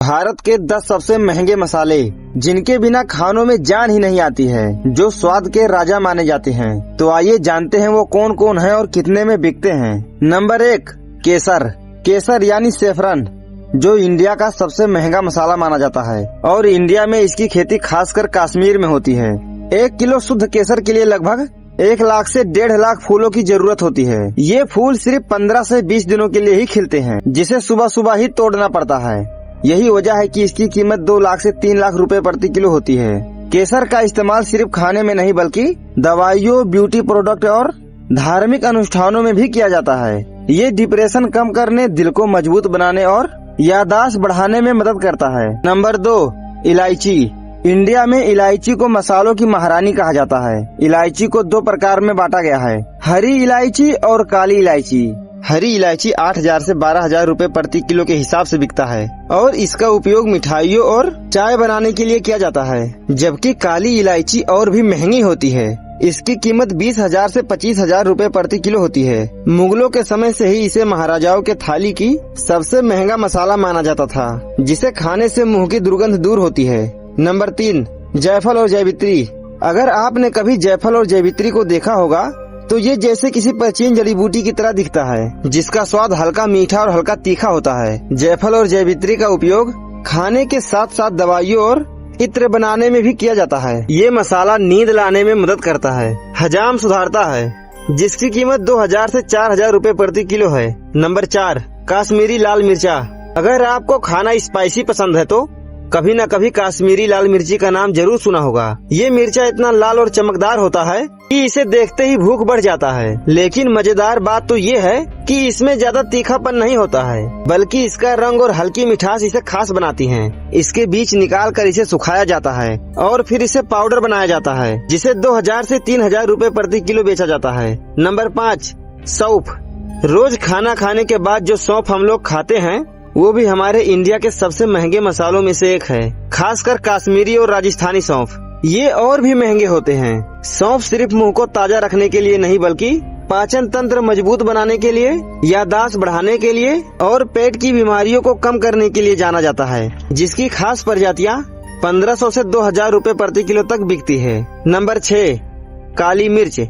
भारत के 10 सबसे महंगे मसाले जिनके बिना खानों में जान ही नहीं आती है, जो स्वाद के राजा माने जाते हैं। तो आइए जानते हैं वो कौन कौन है और कितने में बिकते हैं। नंबर 1, केसर। केसर यानी सेफरन, जो इंडिया का सबसे महंगा मसाला माना जाता है और इंडिया में इसकी खेती खासकर कश्मीर में होती है। 1 किलो शुद्ध केसर के लिए लगभग 1 लाख से 1.5 लाख फूलों की जरूरत होती है। ये फूल सिर्फ 15 से 20 दिनों के लिए ही खिलते हैं, जिसे सुबह सुबह ही तोड़ना पड़ता है। यही वजह है कि इसकी कीमत 2 लाख से 3 लाख रुपए प्रति किलो होती है। केसर का इस्तेमाल सिर्फ खाने में नहीं बल्कि दवाइयों, ब्यूटी प्रोडक्ट और धार्मिक अनुष्ठानों में भी किया जाता है। ये डिप्रेशन कम करने, दिल को मजबूत बनाने और याददाश्त बढ़ाने में मदद करता है। नंबर 2, इलायची। इंडिया में इलायची को मसालों की महारानी कहा जाता है। इलायची को 2 प्रकार में बांटा गया है, हरी इलायची और काली इलायची। हरी इलायची 8,000 से 12,000 रुपए प्रति किलो के हिसाब से बिकता है और इसका उपयोग मिठाइयों और चाय बनाने के लिए किया जाता है, जबकि काली इलायची और भी महंगी होती है। इसकी कीमत 20,000 से 25,000 रुपए प्रति किलो होती है। मुगलों के समय से ही इसे महाराजाओं के थाली की सबसे महंगा मसाला माना जाता था, जिसे खाने से मुंह की दुर्गंध दूर होती है। नंबर 3, जायफल और जैवित्री। अगर आपने कभी जायफल और जैवित्री को देखा होगा तो ये जैसे किसी प्राचीन जड़ी बूटी की तरह दिखता है, जिसका स्वाद हल्का मीठा और हल्का तीखा होता है। जायफल और जैवित्री का उपयोग खाने के साथ साथ दवाइयों और इत्र बनाने में भी किया जाता है। ये मसाला नींद लाने में मदद करता है, हजाम सुधारता है, जिसकी कीमत 2,000 से 4,000 रुपए प्रति किलो है। नंबर 4, कश्मीरी लाल मिर्चा। अगर आपको खाना स्पाइसी पसंद है तो कभी न कभी कश्मीरी लाल मिर्ची का नाम जरूर सुना होगा। ये मिर्चा इतना लाल और चमकदार होता है कि इसे देखते ही भूख बढ़ जाता है। लेकिन मजेदार बात तो ये है कि इसमें ज्यादा तीखापन नहीं होता है, बल्कि इसका रंग और हल्की मिठास इसे खास बनाती हैं। इसके बीज निकाल कर इसे सुखाया जाता है और फिर इसे पाउडर बनाया जाता है, जिसे 2,000 से 3,000 रुपए प्रति किलो बेचा जाता है। नंबर 5, सौंफ। रोज खाना खाने के बाद जो सौंफ हम लोग खाते हैं वो भी हमारे इंडिया के सबसे महंगे मसालों में से एक है, खासकर कश्मीरी और राजस्थानी सौंफ। ये और भी महंगे होते हैं। सौंफ सिर्फ मुंह को ताजा रखने के लिए नहीं बल्कि पाचन तंत्र मजबूत बनाने के लिए, याददाश्त बढ़ाने के लिए और पेट की बीमारियों को कम करने के लिए जाना जाता है, जिसकी खास प्रजातियां 1500 से 2,000 रुपए प्रति किलो तक बिकती है। नंबर 6, काली मिर्च,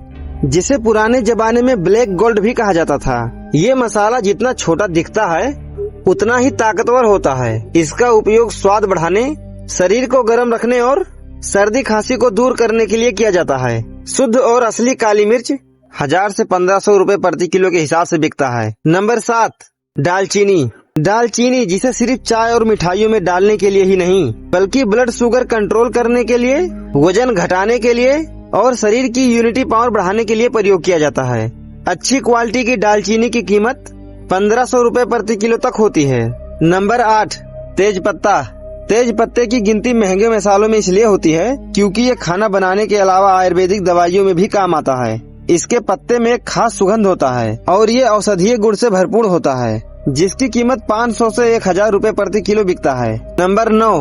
जिसे पुराने जमाने में ब्लैक गोल्ड भी कहा जाता था। ये मसाला जितना छोटा दिखता है उतना ही ताकतवर होता है। इसका उपयोग स्वाद बढ़ाने, शरीर को गर्म रखने और सर्दी खांसी को दूर करने के लिए किया जाता है। शुद्ध और असली काली मिर्च 1,000 से 1,500 रुपए प्रति किलो के हिसाब से बिकता है। नंबर 7, दालचीनी। दालचीनी, जिसे सिर्फ चाय और मिठाइयों में डालने के लिए ही नहीं बल्कि ब्लड शुगर कंट्रोल करने के लिए, वजन घटाने के लिए और शरीर की इम्यूनिटी पावर बढ़ाने के लिए प्रयोग किया जाता है। अच्छी क्वालिटी की दालचीनी की कीमत 1,500 रुपए प्रति किलो तक होती है। नंबर 8, तेज पत्ता। तेज पत्ते की गिनती महंगे मसालों में इसलिए होती है क्योंकि ये खाना बनाने के अलावा आयुर्वेदिक दवाइयों में भी काम आता है। इसके पत्ते में एक खास सुगंध होता है और ये औषधीय गुण से भरपूर होता है, जिसकी कीमत 500 से 1,000 रुपए प्रति किलो बिकता है। नंबर 9,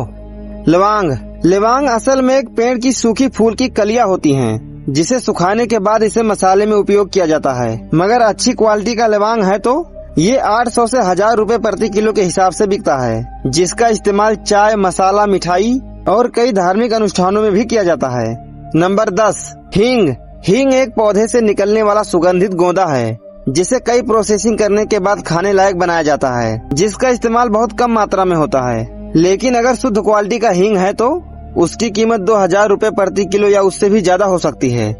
लौंग। लौंग असल में एक पेड़ की सूखी फूल की कलियां होती हैं, जिसे सुखाने के बाद इसे मसाले में उपयोग किया जाता है। मगर अच्छी क्वालिटी का लौंग है तो ये 800 से 1,000 रुपए प्रति किलो के हिसाब से बिकता है, जिसका इस्तेमाल चाय, मसाला, मिठाई और कई धार्मिक अनुष्ठानों में भी किया जाता है। नंबर 10, हींग। हींग एक पौधे से निकलने वाला सुगंधित गोंदा है, जिसे कई प्रोसेसिंग करने के बाद खाने लायक बनाया जाता है, जिसका इस्तेमाल बहुत कम मात्रा में होता है। लेकिन अगर शुद्ध क्वालिटी का हींग है तो उसकी कीमत 2,000 रुपए प्रति किलो या उससे भी ज्यादा हो सकती है।